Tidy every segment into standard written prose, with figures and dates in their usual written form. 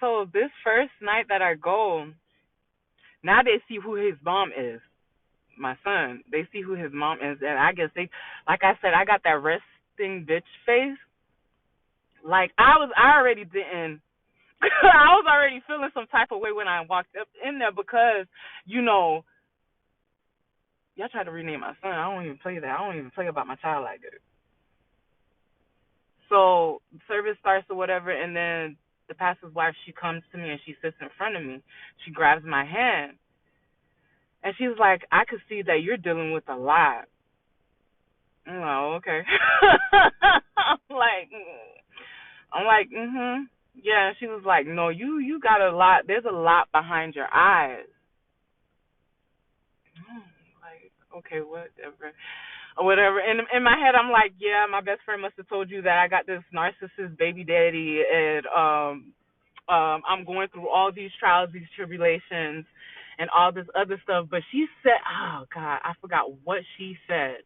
So this first night that I go, now they see who his mom is. My son, they see who his mom is, and I guess they, like I said, I got that resting bitch face. Like I already didn't. I was already feeling some type of way when I walked up in there because, you know, y'all tried to rename my son. I don't even play that. I don't even play about my child like that. So service starts or whatever, and then the pastor's wife, she comes to me and she sits in front of me. She grabs my hand and she's like, "I could see that you're dealing with a lot." I'm like, "Oh, okay." I'm like, mm-hmm. Yeah, and she was like, "No, you got a lot. There's a lot behind your eyes." Like, okay, whatever. Or whatever. And in my head, I'm like, yeah, my best friend must have told you that I got this narcissist baby daddy, and I'm going through all these trials, these tribulations, and all this other stuff. But she said, oh God, I forgot what she said,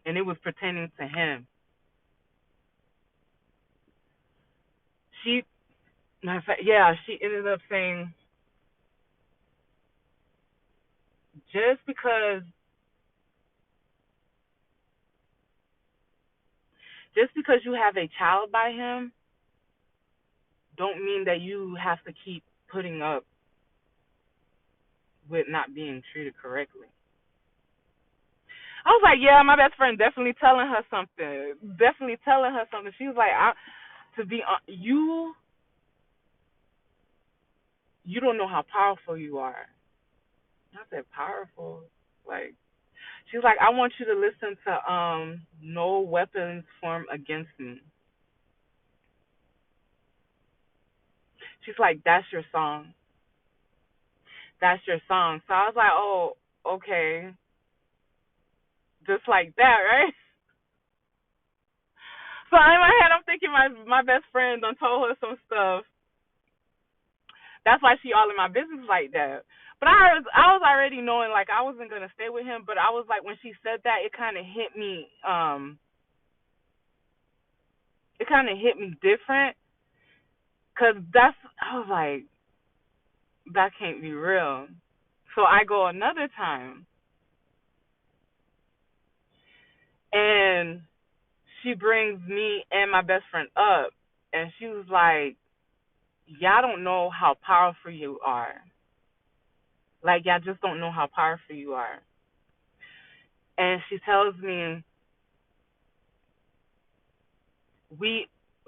and it was pertaining to him. She, matter of fact, yeah, she ended up saying, just because, just because you have a child by him, don't mean that you have to keep putting up with not being treated correctly. I was like, yeah, my best friend definitely telling her something. Definitely telling her something. She was like, to be you don't know how powerful you are. I said, powerful? Like, she's like, I want you to listen to No Weapons Formed Against Me. She's like, that's your song. That's your song. So I was like, oh, okay. Just like that, right? So in my head, I'm thinking my best friend done told her some stuff. That's why she all in my business like that. But I was already knowing like I wasn't gonna stay with him. But I was like when she said that, it kind of hit me. It kind of hit me different because I was like that can't be real. So I go another time, and she brings me and my best friend up, and she was like, "Y'all don't know how powerful you are. Like y'all just don't know how powerful you are." And she tells me we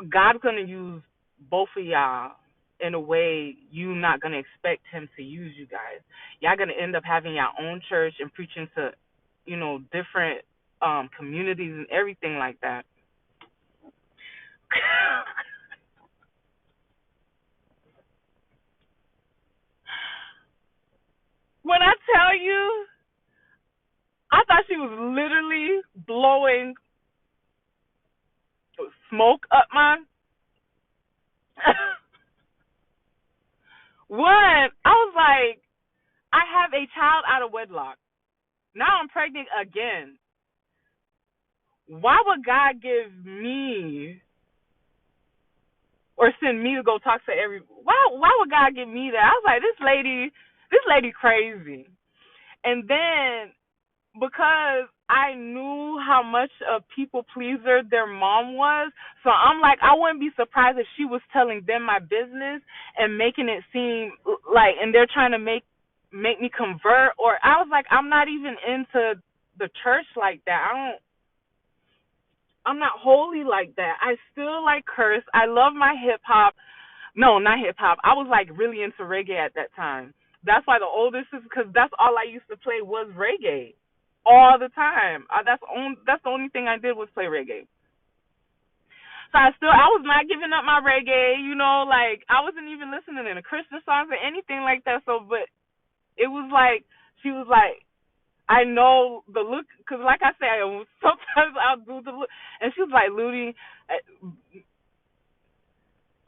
God's gonna use both of y'all in a way you not gonna expect him to use you guys. Y'all gonna end up having your own church and preaching to, different communities and everything like that. When I tell you, I thought she was literally blowing smoke up my one. I was like, I have a child out of wedlock. Now I'm pregnant again. Why would God give me or send me to go talk to why would God give me that? I was like, this lady crazy. And then because I knew how much a people pleaser their mom was, so I'm like, I wouldn't be surprised if she was telling them my business and making it seem like, and they're trying to make me convert. Or I was like, I'm not even into the church like that. I'm not holy like that. I still like curse. I love my hip hop. No, not hip hop. I was like really into reggae at that time. That's why the oldest is because that's all I used to play was reggae all the time. That's the only thing I did was play reggae. So I was not giving up my reggae. Like I wasn't even listening to Christian songs or anything like that. So, but it was like she was like, I know the look, because like I said, sometimes I'll do the look, and she was like, Ludi,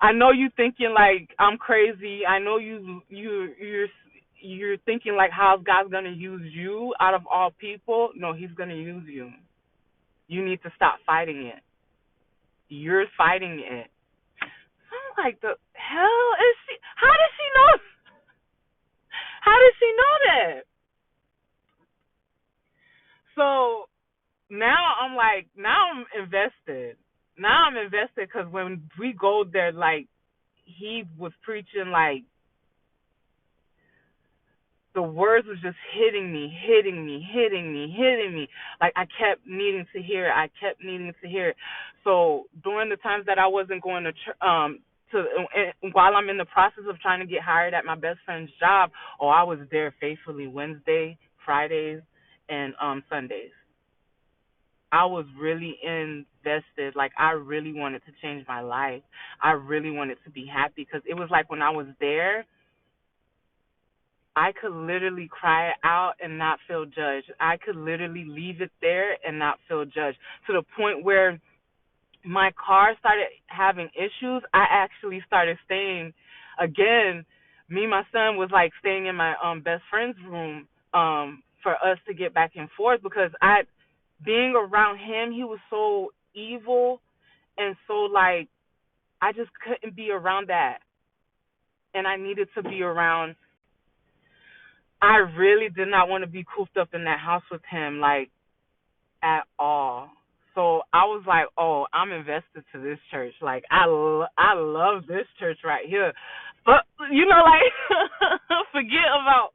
I know you thinking like I'm crazy. I know you're thinking like how God's gonna use you out of all people. No, He's gonna use you. You need to stop fighting it. You're fighting it. like, the hell is she? How did she know? How did she know that? So now I'm like, now I'm invested. Now I'm invested because when we go there, like, he was preaching, like, the words was just hitting me, hitting me, hitting me, hitting me. Like, I kept needing to hear it. I kept needing to hear it. So during the times that I wasn't going to while I'm in the process of trying to get hired at my best friend's job, oh, I was there faithfully Wednesday, Fridays, and Sundays. I was really invested. Like, I really wanted to change my life. I really wanted to be happy because it was like when I was there, I could literally cry it out and not feel judged. I could literally leave it there and not feel judged, to the point where my car started having issues. I actually started staying again. Me and my son was like staying in my best friend's room for us to get back and forth, because I being around him, he was so evil, and so, like, I just couldn't be around that. And I needed to be around, I really did not want to be cooped up in that house with him, like, at all. So I was like, oh, I'm invested to this church. Like, I love this church right here. But, like, forget about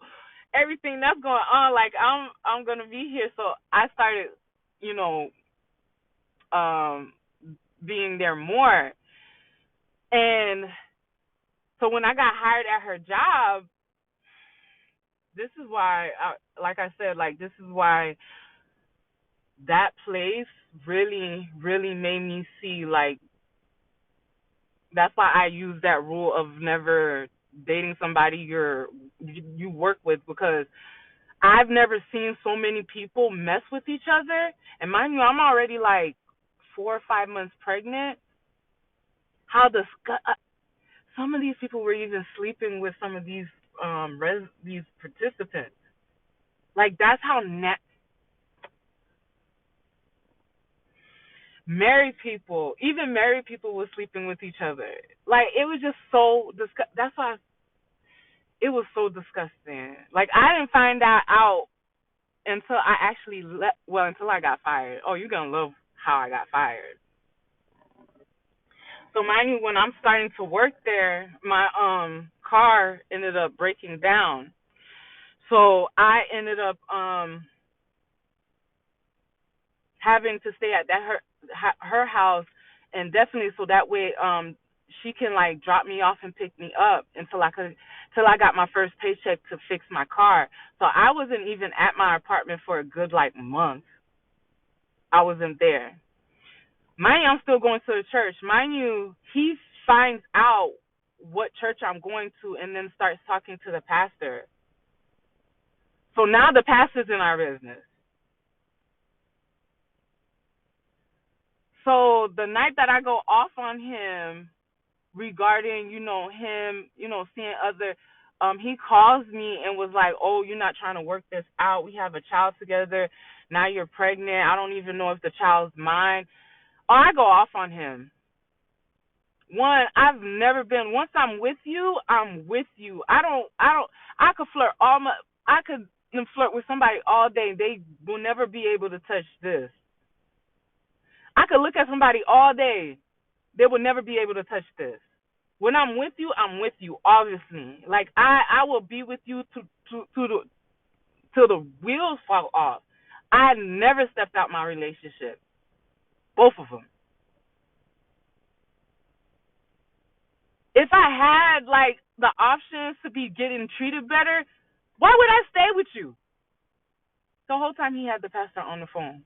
everything that's going on. Like, I'm going to be here. So I started, you know, um, being there more. And so when I got hired at her job, this is why, like I said, like, this is why that place really, really made me see, like, that's why I use that rule of never dating somebody you work with, because I've never seen so many people mess with each other. And mind you, I'm already like 4 or 5 months pregnant. How some of these people were even sleeping with some of these these participants. Like, that's how even married people were sleeping with each other. Like, it was just so that's why it was so disgusting. Like, I didn't find that out until I actually until I got fired. Oh, you're gonna love how I got fired. So mind you, when I'm starting to work there, my car ended up breaking down. So I ended up having to stay at her house, and definitely so that way she can, like, drop me off and pick me up till I got my first paycheck to fix my car. So I wasn't even at my apartment for a good, like, month. I wasn't there. Mind you, I'm still going to the church. Mind you, he finds out what church I'm going to and then starts talking to the pastor. So now the pastor's in our business. So the night that I go off on him regarding, him, seeing other, he calls me and was like, oh, you're not trying to work this out. We have a child together. Now you're pregnant. I don't even know if the child's mine. Oh, I go off on him. One, I've never been, once I'm with you, I'm with you. I could I could flirt with somebody all day. They will never be able to touch this. I could look at somebody all day. They will never be able to touch this. When I'm with you, obviously. Like, I will be with you till the wheels fall off. I never stepped out my relationship. Both of them. If I had, like, the options to be getting treated better, why would I stay with you? The whole time he had the pastor on the phone.